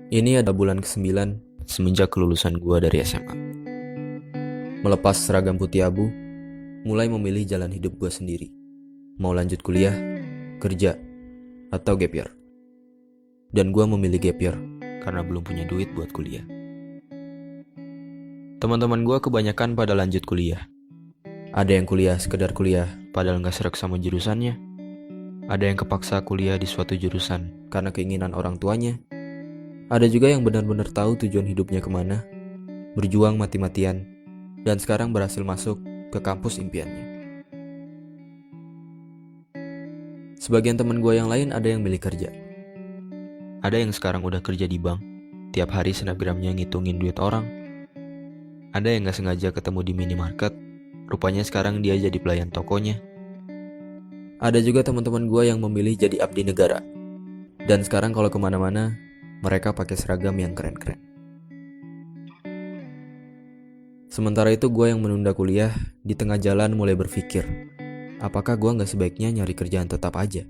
Ini ada bulan ke-9 semenjak kelulusan gua dari SMA. Melepas seragam putih abu, mulai memilih jalan hidup gua sendiri. Mau lanjut kuliah, kerja, atau gap year. Dan gua memilih gap year karena belum punya duit buat kuliah. Teman-teman gua kebanyakan pada lanjut kuliah. Ada yang kuliah sekedar kuliah padahal gak serak sama jurusannya. Ada yang kepaksa kuliah di suatu jurusan karena keinginan orang tuanya. Ada juga yang benar-benar tahu tujuan hidupnya kemana, berjuang mati-matian, dan sekarang berhasil masuk ke kampus impiannya. Sebagian teman gue yang lain ada yang milih kerja. Ada yang sekarang udah kerja di bank, tiap hari snapgramnya ngitungin duit orang. Ada yang gak sengaja ketemu di minimarket, rupanya sekarang dia jadi pelayan tokonya. Ada juga teman-teman gue yang memilih jadi abdi negara, dan sekarang kalau kemana-mana, mereka pakai seragam yang keren-keren. Sementara itu gue yang menunda kuliah, di tengah jalan mulai berpikir, apakah gue gak sebaiknya nyari kerjaan tetap aja?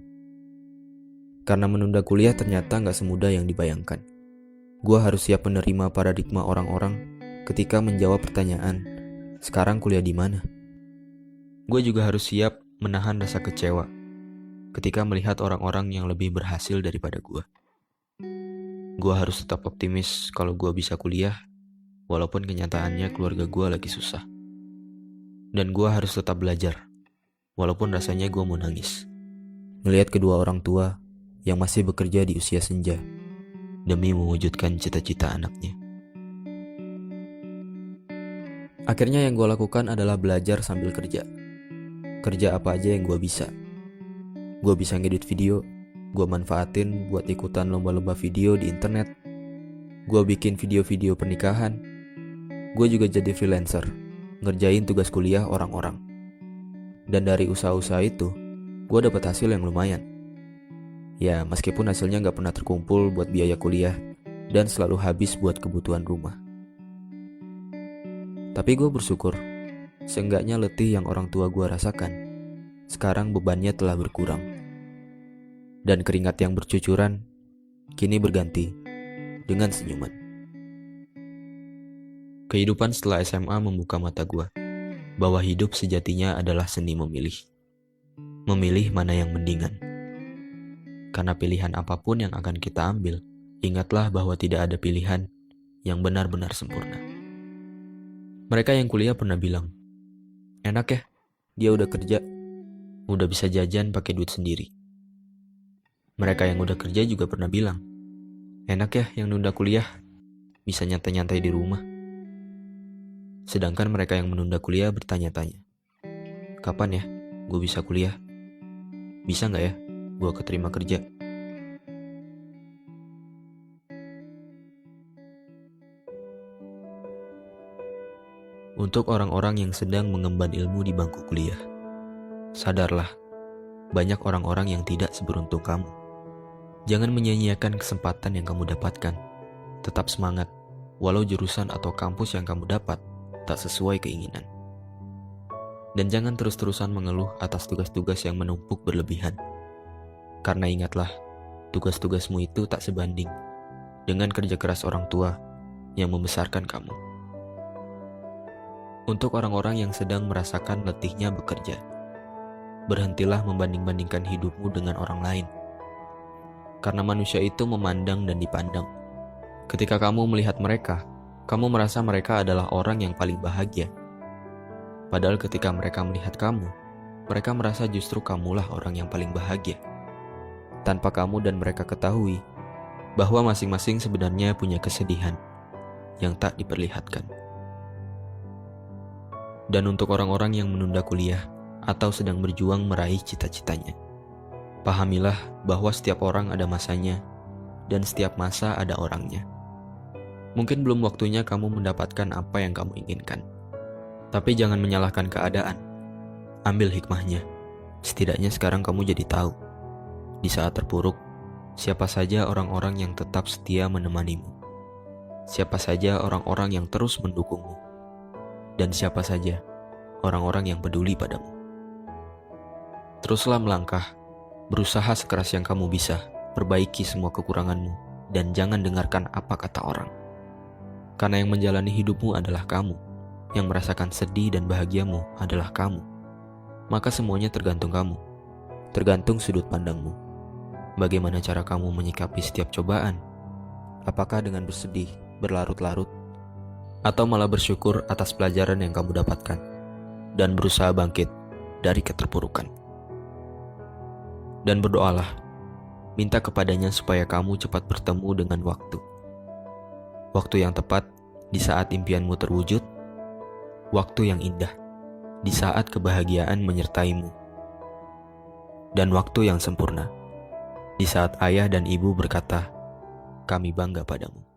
Karena menunda kuliah ternyata gak semudah yang dibayangkan. Gue harus siap menerima paradigma orang-orang ketika menjawab pertanyaan, sekarang kuliah di mana? Gue juga harus siap menahan rasa kecewa ketika melihat orang-orang yang lebih berhasil daripada gue. Gue harus tetap optimis kalau gue bisa kuliah, walaupun kenyataannya keluarga gue lagi susah. Dan gue harus tetap belajar, walaupun rasanya gue mau nangis. Melihat kedua orang tua yang masih bekerja di usia senja, demi mewujudkan cita-cita anaknya. Akhirnya yang gue lakukan adalah belajar sambil kerja. Kerja apa aja yang gue bisa. Gue bisa ngedit video, gue manfaatin buat ikutan lomba-lomba video di internet. Gue bikin video-video pernikahan. Gue juga jadi freelancer, ngerjain tugas kuliah orang-orang. Dan dari usaha-usaha itu, gue dapat hasil yang lumayan. Ya, meskipun hasilnya gak pernah terkumpul buat biaya kuliah dan selalu habis buat kebutuhan rumah. Tapi gue bersyukur, seenggaknya letih yang orang tua gue rasakan, sekarang bebannya telah berkurang. Dan keringat yang bercucuran, kini berganti dengan senyuman. Kehidupan setelah SMA membuka mata gue, bahwa hidup sejatinya adalah seni memilih. Memilih mana yang mendingan. Karena pilihan apapun yang akan kita ambil, ingatlah bahwa tidak ada pilihan yang benar-benar sempurna. Mereka yang kuliah pernah bilang, enak ya, dia udah kerja, udah bisa jajan pakai duit sendiri. Mereka yang udah kerja juga pernah bilang, enak ya yang nunda kuliah, bisa nyantai-nyantai di rumah. Sedangkan mereka yang menunda kuliah bertanya-tanya, kapan ya gue bisa kuliah? Bisa gak ya gue keterima kerja? Untuk orang-orang yang sedang mengemban ilmu di bangku kuliah, sadarlah, banyak orang-orang yang tidak seberuntung kamu. Jangan menyia-nyiakan kesempatan yang kamu dapatkan. Tetap semangat, walau jurusan atau kampus yang kamu dapat tak sesuai keinginan. Dan jangan terus-terusan mengeluh atas tugas-tugas yang menumpuk berlebihan. Karena ingatlah, tugas-tugasmu itu tak sebanding dengan kerja keras orang tua yang membesarkan kamu. Untuk orang-orang yang sedang merasakan letihnya bekerja, berhentilah membanding-bandingkan hidupmu dengan orang lain. Karena manusia itu memandang dan dipandang. Ketika kamu melihat mereka, kamu merasa mereka adalah orang yang paling bahagia. Padahal ketika mereka melihat kamu, mereka merasa justru kamulah orang yang paling bahagia. Tanpa kamu dan mereka ketahui bahwa masing-masing sebenarnya punya kesedihan yang tak diperlihatkan. Dan untuk orang-orang yang menunda kuliah atau sedang berjuang meraih cita-citanya, pahamilah bahwa setiap orang ada masanya dan setiap masa ada orangnya. Mungkin belum waktunya kamu mendapatkan apa yang kamu inginkan. Tapi jangan menyalahkan keadaan. Ambil hikmahnya. Setidaknya sekarang kamu jadi tahu. Di saat terpuruk, siapa saja orang-orang yang tetap setia menemanimu. Siapa saja orang-orang yang terus mendukungmu. Dan siapa saja orang-orang yang peduli padamu. Teruslah melangkah. Berusaha sekeras yang kamu bisa, perbaiki semua kekuranganmu, dan jangan dengarkan apa kata orang. Karena yang menjalani hidupmu adalah kamu, yang merasakan sedih dan bahagiamu adalah kamu. Maka semuanya tergantung kamu, tergantung sudut pandangmu. Bagaimana cara kamu menyikapi setiap cobaan? Apakah dengan bersedih, berlarut-larut, atau malah bersyukur atas pelajaran yang kamu dapatkan dan berusaha bangkit dari keterpurukan? Dan berdoalah, minta kepadanya supaya kamu cepat bertemu dengan waktu. Waktu yang tepat di saat impianmu terwujud, waktu yang indah di saat kebahagiaan menyertaimu, dan waktu yang sempurna di saat ayah dan ibu berkata, "Kami bangga padamu."